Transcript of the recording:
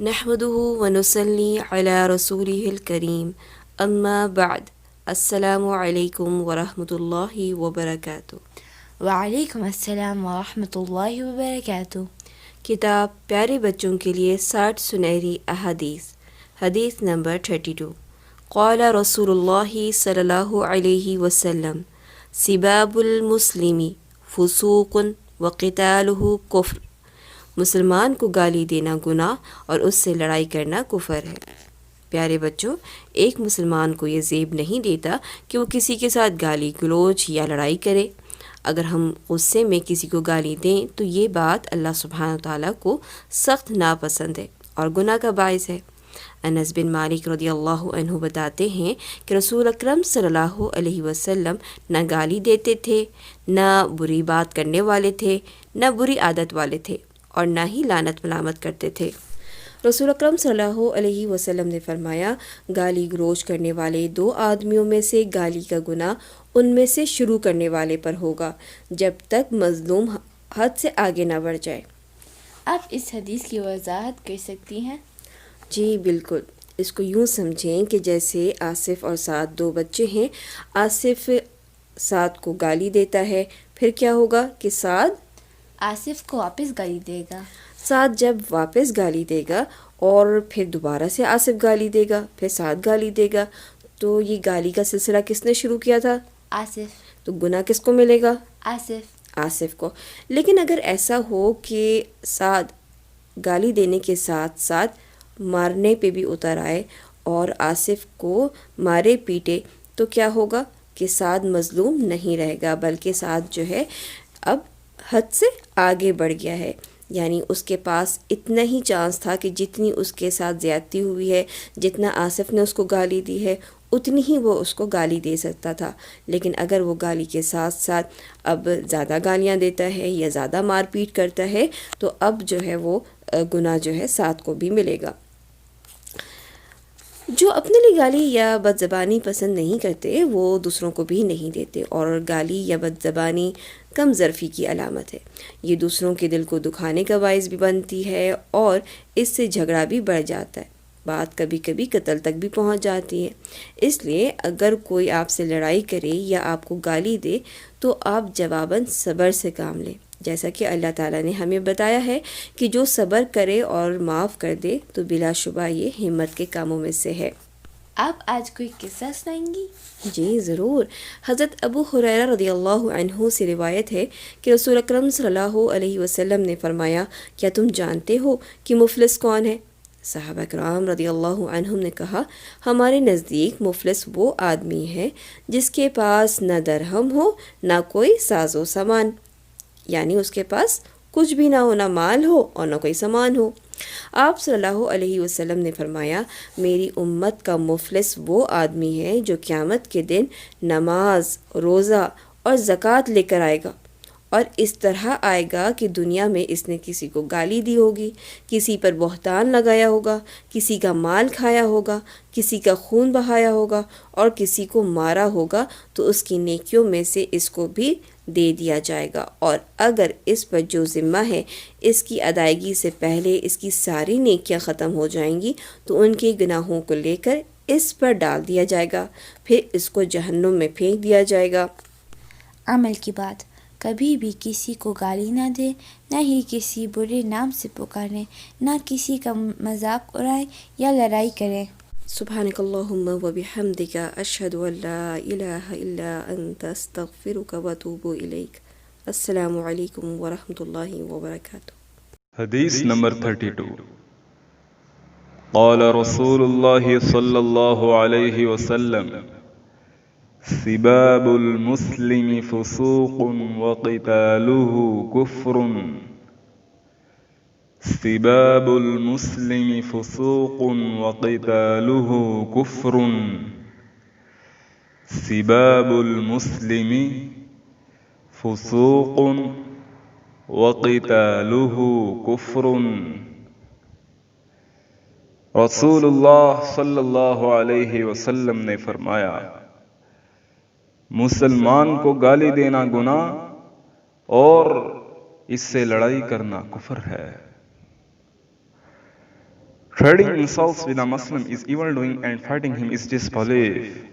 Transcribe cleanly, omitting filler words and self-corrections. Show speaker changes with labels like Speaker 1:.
Speaker 1: نحمده ونصلي على رسوله الكريم اما بعد السلام علیکم ورحمۃ اللہ وبرکاتہ۔
Speaker 2: وعلیکم السلام ورحمۃ اللہ وبرکاتہ۔
Speaker 1: کتاب پیارے بچوں کے لیے 60 سنہری احادیث، حدیث نمبر 32۔ قال رسول اللہ صلی اللہ علیہ وسلم سباب المسلم فسوق وقتالہ کفر، مسلمان کو گالی دینا گناہ اور اس سے لڑائی کرنا کفر ہے۔ پیارے بچوں، ایک مسلمان کو یہ زیب نہیں دیتا کہ وہ کسی کے ساتھ گالی گلوچ یا لڑائی کرے۔ اگر ہم غصے میں کسی کو گالی دیں تو یہ بات اللہ سبحانہ تعالیٰ کو سخت ناپسند ہے اور گناہ کا باعث ہے۔ انس بن مالک رضی اللہ عنہ بتاتے ہیں کہ رسول اکرم صلی اللہ علیہ وسلم نہ گالی دیتے تھے، نہ بری بات کرنے والے تھے، نہ بری عادت والے تھے، اور نہ ہی لعنت ملامت کرتے تھے۔ رسول اکرم صلی اللہ علیہ وسلم نے فرمایا، گالی گلوچ کرنے والے 2 آدمیوں میں سے گالی کا گناہ ان میں سے شروع کرنے والے پر ہوگا جب تک مظلوم حد سے آگے نہ بڑھ جائے۔
Speaker 2: آپ اس حدیث کی وضاحت کر سکتی ہیں؟
Speaker 1: جی بالکل، اس کو یوں سمجھیں کہ جیسے آصف اور سعد 2 بچے ہیں، آصف سعد کو گالی دیتا ہے، پھر کیا ہوگا کہ سعد
Speaker 2: آصف کو واپس گالی دے گا۔
Speaker 1: سعد جب واپس گالی دے گا اور پھر دوبارہ سے آصف گالی دے گا، پھر سعد گالی دے گا، تو یہ گالی کا سلسلہ کس نے شروع کیا تھا؟
Speaker 2: آصف۔
Speaker 1: تو گناہ کس کو ملے گا؟
Speaker 2: آصف
Speaker 1: کو۔ لیکن اگر ایسا ہو کہ سعد گالی دینے کے ساتھ ساتھ مارنے پہ بھی اتر آئے اور آصف کو مارے پیٹے، تو کیا ہوگا کہ سعد مظلوم نہیں رہے گا، بلکہ سعد جو ہے اب حد سے آگے بڑھ گیا ہے۔ یعنی اس کے پاس اتنا ہی چانس تھا کہ جتنی اس کے ساتھ زیادتی ہوئی ہے، جتنا آصف نے اس کو گالی دی ہے، اتنی ہی وہ اس کو گالی دے سکتا تھا۔ لیکن اگر وہ گالی کے ساتھ ساتھ اب زیادہ گالیاں دیتا ہے یا زیادہ مار پیٹ کرتا ہے، تو اب جو ہے وہ گناہ جو ہے سعد کو بھی ملے گا۔ جو اپنے لیے گالی یا بد زبانی پسند نہیں کرتے، وہ دوسروں کو بھی نہیں دیتے، اور گالی یا بد زبانی کم ظرفی کی علامت ہے۔ یہ دوسروں کے دل کو دکھانے کا باعث بھی بنتی ہے اور اس سے جھگڑا بھی بڑھ جاتا ہے، بات کبھی کبھی قتل تک بھی پہنچ جاتی ہے۔ اس لیے اگر کوئی آپ سے لڑائی کرے یا آپ کو گالی دے تو آپ جواباً صبر سے کام لیں، جیسا کہ اللہ تعالیٰ نے ہمیں بتایا ہے کہ جو صبر کرے اور معاف کر دے تو بلا شبہ یہ ہمت کے کاموں میں سے ہے۔
Speaker 2: آپ آج کوئی قصہ سنائیں گی؟
Speaker 1: جی ضرور۔ حضرت ابو ہریرہ رضی اللہ عنہ سے روایت ہے کہ رسول اکرم صلی اللہ علیہ وسلم نے فرمایا، کیا تم جانتے ہو کہ مفلس کون ہے؟ صحابہ کرام رضی اللہ عنہم نے کہا، ہمارے نزدیک مفلس وہ آدمی ہے جس کے پاس نہ درہم ہو نہ کوئی ساز و سامان، یعنی اس کے پاس کچھ بھی نہ ہو، نہ مال ہو اور نہ کوئی سامان ہو۔ آپ صلی اللہ علیہ وسلم نے فرمایا، میری امت کا مفلس وہ آدمی ہے جو قیامت کے دن نماز، روزہ اور زکوٰۃ لے کر آئے گا، اور اس طرح آئے گا کہ دنیا میں اس نے کسی کو گالی دی ہوگی، کسی پر بہتان لگایا ہوگا، کسی کا مال کھایا ہوگا، کسی کا خون بہایا ہوگا اور کسی کو مارا ہوگا، تو اس کی نیکیوں میں سے اس کو بھی دے دیا جائے گا، اور اگر اس پر جو ذمہ ہے اس کی ادائیگی سے پہلے اس کی ساری نیکیاں ختم ہو جائیں گی تو ان کے گناہوں کو لے کر اس پر ڈال دیا جائے گا، پھر اس کو جہنم میں پھینک دیا جائے گا۔
Speaker 2: عمل کی بات، کبھی بھی کسی کو گالی نہ دے، نہ ہی کسی برے نام سے پکارے، نہ کسی کا مذاق اڑائے یا لڑائی کرے۔
Speaker 1: سبحانک اللہم و بحمدک، اشہد ان لا الہ الا انت، استغفرک و اتوب الیک۔ السلام علیکم ورحمۃ اللہ وبرکاتہ۔
Speaker 3: حدیث نمبر 32۔ قال رسول اللہ صلی اللہ علیہ وسلم سباب المسلم فسوق وقتالہ کفر، سباب المسلم فسوق وقتالہ کفر، سباب المسلم فسوق وقتالہ کفر۔ رسول اللہ صلی اللہ علیہ وسلم نے فرمایا، مسلمان کو گالی دینا گناہ اور اس سے لڑائی کرنا کفر ہے۔ Trading insults with a Muslim is evildoing and fighting him is disbelief.